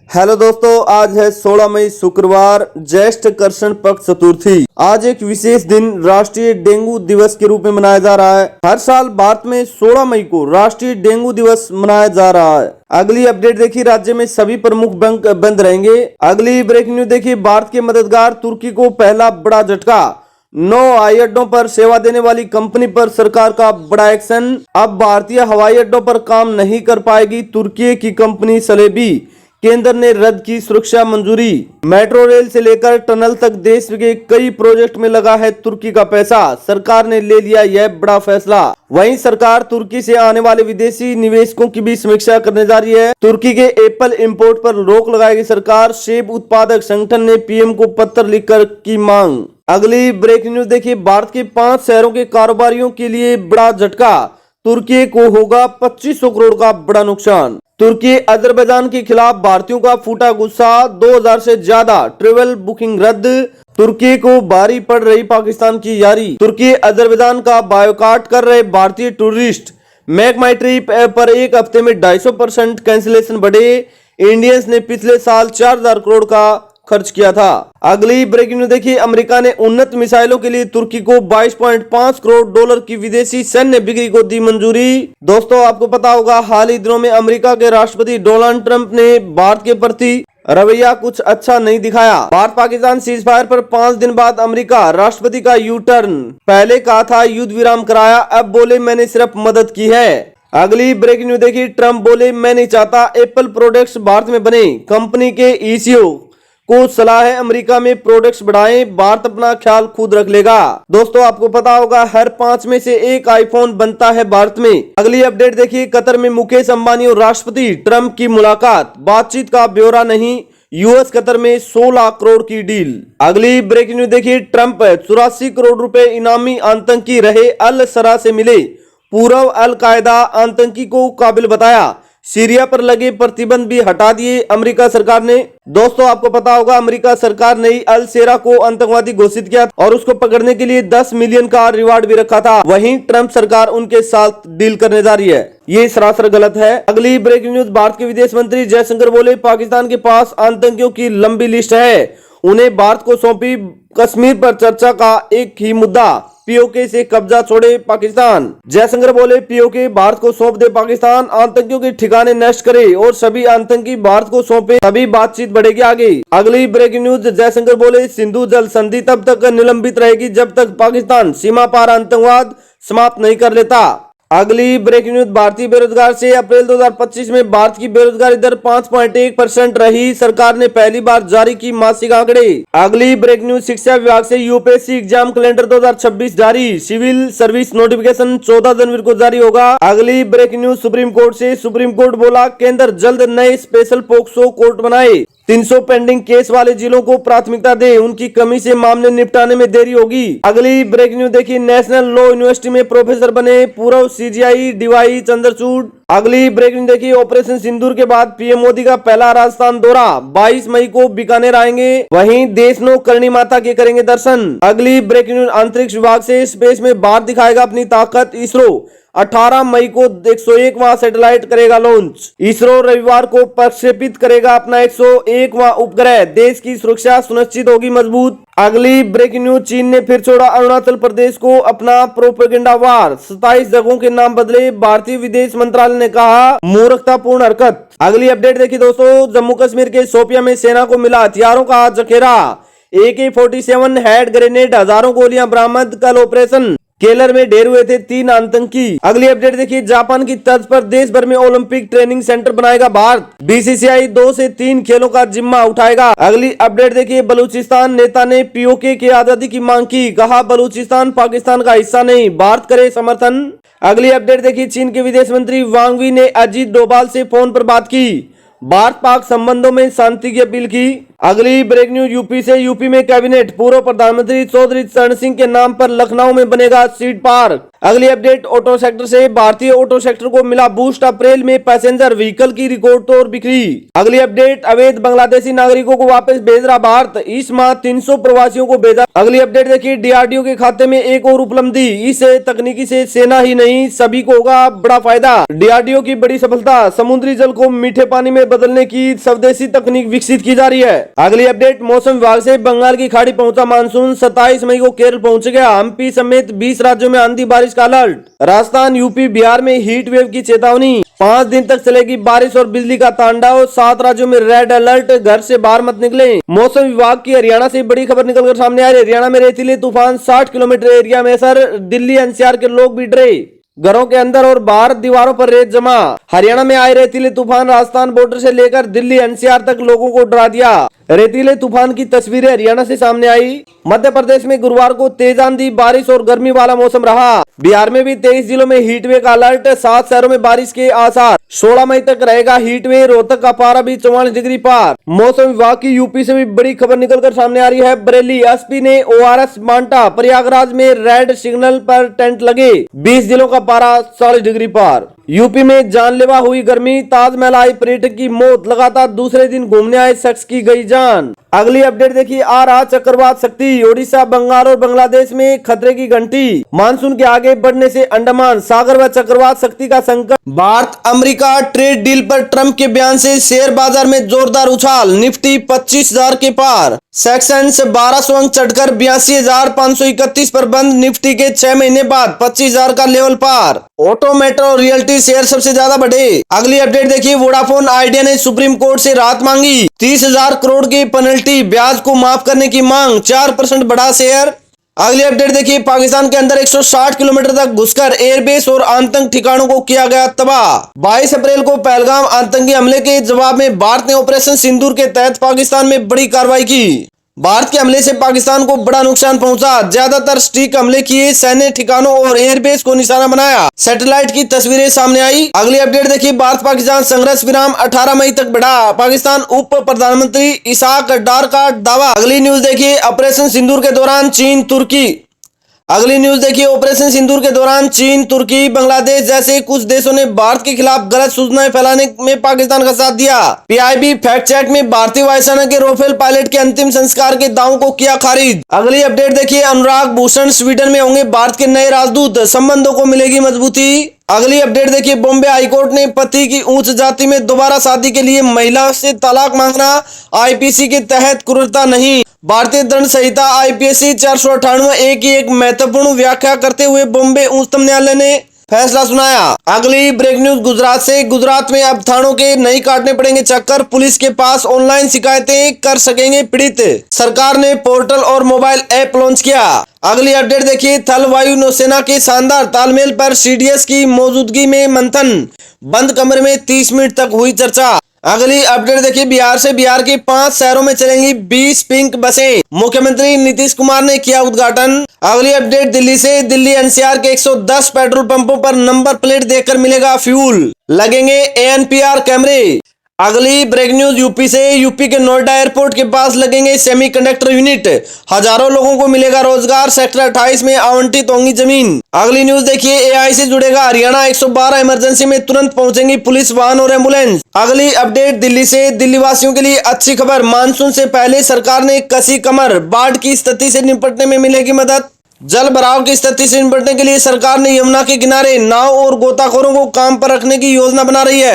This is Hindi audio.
हेलो दोस्तों, आज है 16 मई शुक्रवार, ज्येष्ठ कृष्ण पक्ष चतुर्थी। आज एक विशेष दिन राष्ट्रीय डेंगू दिवस के रूप में मनाया जा रहा है। हर साल भारत में 16 मई को राष्ट्रीय डेंगू दिवस मनाया जा रहा है। अगली अपडेट देखिए, राज्य में सभी प्रमुख बैंक बंद रहेंगे। अगली ब्रेकिंग न्यूज देखिए, भारत के मददगार तुर्की को पहला बड़ा झटका। 9 हवाई अड्डों पर सेवा देने वाली कंपनी पर सरकार का बड़ा एक्शन। अब भारतीय हवाई अड्डों पर काम नहीं कर पाएगी तुर्की की कंपनी सलेबी। केंद्र ने रद्द की सुरक्षा मंजूरी। मेट्रो रेल से लेकर टनल तक देश के कई प्रोजेक्ट में लगा है तुर्की का पैसा। सरकार ने ले लिया यह बड़ा फैसला। वहीं सरकार तुर्की से आने वाले विदेशी निवेशकों की भी समीक्षा करने जा रही है। तुर्की के एप्पल इंपोर्ट पर रोक लगाएगी सरकार। सेब उत्पादक संगठन ने पीएम को पत्र लिखकर की मांग। अगली ब्रेकिंग न्यूज देखिए, भारत के 5 शहरों के कारोबारियों के लिए बड़ा झटका। तुर्की को होगा 2500 करोड़ का बड़ा नुकसान। तुर्की अजरबैजान के खिलाफ भारतीयों का फूटा गुस्सा। 2000 से ज्यादा ट्रेवल बुकिंग रद्द। तुर्की को भारी पड़ रही पाकिस्तान की यारी। तुर्की अजरबैजान का बायकॉट कर रहे भारतीय टूरिस्ट। मेक माई ट्रिप ऐप पर एक हफ्ते में 250% कैंसिलेशन बढ़े। इंडियंस ने पिछले साल 4000 करोड़ का खर्च किया था। अगली ब्रेकिंग न्यूज देखिए, अमेरिका ने उन्नत मिसाइलों के लिए तुर्की को 22.5 करोड़ डॉलर की विदेशी सैन्य बिक्री को दी मंजूरी। दोस्तों, आपको पता होगा, हाल ही दिनों में अमेरिका के राष्ट्रपति डोनाल्ड ट्रंप ने भारत के प्रति रवैया कुछ अच्छा नहीं दिखाया। भारत पाकिस्तान सीज फायर पर 5 दिन बाद अमेरिका राष्ट्रपति का यू टर्न। पहले कहा था युद्ध विराम कराया, अब बोले मैंने सिर्फ मदद की है। अगली ब्रेकिंग न्यूज देखिए, ट्रंप बोले मैं नहीं चाहता एप्पल प्रोडक्ट्स भारत में बने। कंपनी के ईसीओ को सलाह है अमेरिका में प्रोडक्ट्स बढ़ाएं, भारत अपना ख्याल खुद रख लेगा। दोस्तों, आपको पता होगा, हर 5 में से एक आईफोन बनता है भारत में। अगली अपडेट देखिए, कतर में मुकेश अंबानी और राष्ट्रपति ट्रंप की मुलाकात। बातचीत का ब्यौरा नहीं, यूएस कतर में 16 करोड़ की डील। अगली ब्रेकिंग न्यूज देखिए, ट्रंप 84 करोड़ रुपए इनामी आतंकी रहे अल सरा से मिले। पूर्व अल कायदा आतंकी को काबिल बताया। सीरिया पर लगे प्रतिबंध भी हटा दिए अमेरिका सरकार ने। दोस्तों, आपको पता होगा, अमेरिका सरकार ने अल सेरा को आतंकवादी घोषित किया और उसको पकड़ने के लिए 10 मिलियन का रिवार्ड भी रखा था। वहीं ट्रंप सरकार उनके साथ डील करने जा रही है। ये सरासर गलत है। अगली ब्रेकिंग न्यूज, भारत के विदेश मंत्री जयशंकर बोले पाकिस्तान के पास आतंकियों की लंबी लिस्ट है, उन्हें भारत को सौंपी। कश्मीर पर चर्चा का एक ही मुद्दा, पीओके से कब्जा छोड़े पाकिस्तान। जयशंकर बोले पीओके भारत को सौंप दे पाकिस्तान, आतंकियों के ठिकाने नष्ट करे और सभी आतंकी भारत को सौंपे, तभी बातचीत बढ़ेगी आगे। अगली ब्रेकिंग न्यूज, जयशंकर बोले सिंधु जल संधि तब तक निलंबित रहेगी जब तक पाकिस्तान सीमा पार आतंकवाद समाप्त नहीं कर लेता। अगली ब्रेकिंग न्यूज, भारतीय बेरोजगार से अप्रैल 2025 में भारत की बेरोजगारी दर 5.1% रही। सरकार ने पहली बार जारी की मासिक आंकड़े। अगली ब्रेकिंग न्यूज, शिक्षा विभाग से यूपीएससी एग्जाम कैलेंडर 2026 जारी। सिविल सर्विस नोटिफिकेशन 14 जनवरी को जारी होगा। अगली ब्रेकिंग न्यूज, सुप्रीम कोर्ट से सुप्रीम कोर्ट बोला केंद्र जल्द नए स्पेशल पोक्सो कोर्ट बनाए। 300 पेंडिंग केस वाले जिलों को प्राथमिकता दे, उनकी कमी से मामले निपटाने में देरी होगी। अगली ब्रेकिंग न्यूज देखिए, नेशनल लॉ यूनिवर्सिटी में प्रोफेसर बने पूर्व सीजीआई डीवाई चंद्रचूड़। अगली ब्रेकिंग देखिए, ऑपरेशन सिंदूर के बाद पीएम मोदी का पहला राजस्थान दौरा। 22 मई को बीकानेर आएंगे, वहीं देशनो करणी माता के करेंगे दर्शन। अगली ब्रेकिंग न्यूज, अंतरिक्ष विभाग से स्पेस में भारत दिखाएगा अपनी ताकत। इसरो 18 मई को 101वां सैटेलाइट करेगा लॉन्च। इसरो रविवार को प्रक्षेपित करेगा अपना 101वां उपग्रह। देश की सुरक्षा सुनिश्चित होगी मजबूत। अगली ब्रेकिंग न्यूज, चीन ने फिर छोड़ा अरुणाचल प्रदेश को अपना प्रोपेगेंडा वार। 27 जगहों के नाम बदले, भारतीय विदेश मंत्रालय ने कहा मूर्खतापूर्ण हरकत। अगली अपडेट देखिए दोस्तों, जम्मू कश्मीर के शोपियां में सेना को मिला हथियारों का जखेरा। AK-47 हैंड ग्रेनेड, हजारों गोलियां बरामद। कल ऑपरेशन केलर में ढेर हुए थे 3 आतंकी। अगली अपडेट देखिए, जापान की तर्ज पर देश भर में ओलंपिक ट्रेनिंग सेंटर बनाएगा भारत। बीसीसीआई 2 से 3 खेलों का जिम्मा उठाएगा। अगली अपडेट देखिए, बलूचिस्तान नेता ने पीओके की आजादी की मांग की, कहा बलूचिस्तान पाकिस्तान का हिस्सा नहीं, भारत करे समर्थन। अगली अपडेट देखिए, चीन के विदेश मंत्री वांग वी ने अजीत डोभाल से फोन पर बात की, भारत पाक संबंधों में शांति की अपील की। अगली ब्रेक न्यूज यूपी से। यूपी में कैबिनेट, पूर्व प्रधानमंत्री चौधरी चरण सिंह के नाम पर लखनऊ में बनेगा सीड पार्क। अगली अपडेट ऑटो सेक्टर से। भारतीय ऑटो सेक्टर को मिला बूस्ट। अप्रैल में पैसेंजर व्हीकल की रिकॉर्ड तोड़ बिक्री। अगली अपडेट, अवैध बांग्लादेशी नागरिकों को वापस भेज रहा भारत। इस माह 300 प्रवासियों को भेजा। अगली अपडेट देखिए, डीआरडीओ के खाते में एक और उपलब्धि। इस तकनीकी से सेना ही नहीं सभी को होगा बड़ा फायदा। डीआरडीओ की बड़ी सफलता, समुद्री जल को मीठे पानी में बदलने की स्वदेशी तकनीक विकसित की जा रही है। अगली अपडेट, मौसम विभाग से। बंगाल की खाड़ी पहुंचा मानसून, 27 मई को केरल पहुंच गया। एमपी समेत 20 राज्यों में आंधी बारिश का अलर्ट। राजस्थान, यूपी, बिहार में हीट वेव की चेतावनी। 5 दिन तक चलेगी बारिश और बिजली का तांडव। 7 राज्यों में रेड अलर्ट, घर से बाहर मत निकलें। मौसम विभाग की हरियाणा से बड़ी खबर निकलकर सामने आ रही है। हरियाणा में रेतीले तूफान, 60 किलोमीटर एरिया में असर। दिल्ली एनसीआर के लोग भी डरे। घरों के अंदर और बाहर दीवारों पर रेत जमा। हरियाणा में आए रेतीले तूफान राजस्थान बॉर्डर से लेकर दिल्ली एनसीआर तक लोगों को डरा दिया। रेतीले तूफान की तस्वीरें हरियाणा से सामने आई। मध्य प्रदेश में गुरुवार को तेज आंधी, बारिश और गर्मी वाला मौसम रहा। बिहार में भी 23 जिलों में हीटवे का अलर्ट। 7 शहरों में बारिश के आसार। 16 मई तक रहेगा हीटवे। रोहतक का पारा भी 44 डिग्री पार। मौसम विभाग की यूपी से भी बड़ी खबर निकलकर सामने आ रही है। बरेली एसपी ने ओआरएस बांटा। प्रयागराज में रेड सिग्नल पर टेंट लगे। 20 जिलों का पारा 40 डिग्री पार। यूपी में जानलेवा हुई गर्मी, ताजमहल आई पर्यटक की मौत। लगातार दूसरे दिन घूमने आए शख्स की गई जान। अगली अपडेट देखिए, आ रहा चक्रवात शक्ति। ओडिशा, बंगाल और बांग्लादेश में खतरे की घंटी। मानसून के आगे बढ़ने से अंडमान सागर व चक्रवात शक्ति का संकट। भारत अमेरिका ट्रेड डील पर ट्रंप के बयान से शेयर बाजार में जोरदार उछाल। निफ्टी 25,000 के पार। सेक्सेंस 1200 अंक चढ़कर 82,531 पर बंद। निफ्टी के 6 महीने बाद 25,000 का लेवल पार। ऑटो, मेट्रो, रियल्टी शेयर सबसे ज्यादा बढ़े। अगली अपडेट देखिए, वोडाफोन आइडिया ने सुप्रीम कोर्ट से राहत मांगी। 30,000 करोड़ की पेनल्टी, ब्याज को माफ करने की मांग। 4% बढ़ा शेयर। अगली अपडेट देखिए, पाकिस्तान के अंदर 160 किलोमीटर तक घुसकर एयरबेस और आतंक ठिकानों को किया गया तबाह। 22 अप्रैल को पहलगाम आतंकी हमले के जवाब में भारत ने ऑपरेशन सिंदूर के तहत पाकिस्तान में बड़ी कार्रवाई की। भारत के हमले से पाकिस्तान को बड़ा नुकसान पहुंचा। ज्यादातर स्ट्रीक हमले किए, सैन्य ठिकानों और एयरबेस को निशाना बनाया। सैटेलाइट की तस्वीरें सामने आई। अगली अपडेट देखिए, भारत पाकिस्तान संघर्ष विराम 18 मई तक बढ़ा। पाकिस्तान उप प्रधानमंत्री इसाक डार का दावा। अगली न्यूज देखिए, ऑपरेशन सिंदूर के दौरान चीन तुर्की। अगली न्यूज देखिए, ऑपरेशन सिंदूर के दौरान चीन, तुर्की, बांग्लादेश जैसे कुछ देशों ने भारत के खिलाफ गलत सूचनाएं फैलाने में पाकिस्तान का साथ दिया। पीआईबी फैक्ट चेक में भारतीय वायुसेना के राफेल पायलट के अंतिम संस्कार के दावों को किया खारिज। अगली अपडेट देखिए, अनुराग भूषण स्वीडन में होंगे भारत के नए राजदूत। संबंधों को मिलेगी मजबूती। अगली अपडेट देखिए, बॉम्बे हाईकोर्ट ने पति की उच्च जाति में दोबारा शादी के लिए महिला से तलाक मांगना आईपीसी के तहत क्रूरता नहीं। भारतीय दंड संहिता आईपीसी 498 की एक महत्वपूर्ण व्याख्या करते हुए बॉम्बे उच्चतम न्यायालय ने फैसला सुनाया। अगली ब्रेक न्यूज गुजरात से। गुजरात में अब थानों के नहीं काटने पड़ेंगे चक्कर। पुलिस के पास ऑनलाइन शिकायतें कर सकेंगे पीड़ित। सरकार ने पोर्टल और मोबाइल ऐप लॉन्च किया। अगली अपडेट देखिए, थल वायु नौसेना के शानदार तालमेल पर सीडीएस की मौजूदगी में मंथन। बंद कमरे में 30 मिनट तक हुई चर्चा। अगली अपडेट देखिए, बिहार से। बिहार के 5 शहरों में चलेंगी 20 पिंक बसें। मुख्यमंत्री नीतीश कुमार ने किया उद्घाटन। अगली अपडेट दिल्ली से। दिल्ली एनसीआर के 110 पेट्रोल पंपों पर नंबर प्लेट देखकर मिलेगा फ्यूल। लगेंगे एएनपीआर कैमरे। अगली ब्रेक न्यूज यूपी से। यूपी के नोएडा एयरपोर्ट के पास लगेंगे सेमीकंडक्टर यूनिट। हजारों लोगों को मिलेगा रोजगार। सेक्टर 28 में आवंटित होंगी जमीन। अगली न्यूज देखिए, एआई से जुड़ेगा हरियाणा। 112 इमरजेंसी में तुरंत पहुंचेंगी पुलिस वाहन और एम्बुलेंस। अगली अपडेट दिल्ली से। दिल्ली वासियों के लिए अच्छी खबर, मानसून से पहले सरकार ने कसी कमर। बाढ़ की स्थिति से निपटने में मिलेगी मदद। जल भराव की स्थिति से निपटने के लिए सरकार ने यमुना के किनारे नाव और गोताखोरों को काम पर रखने की योजना बना रही है।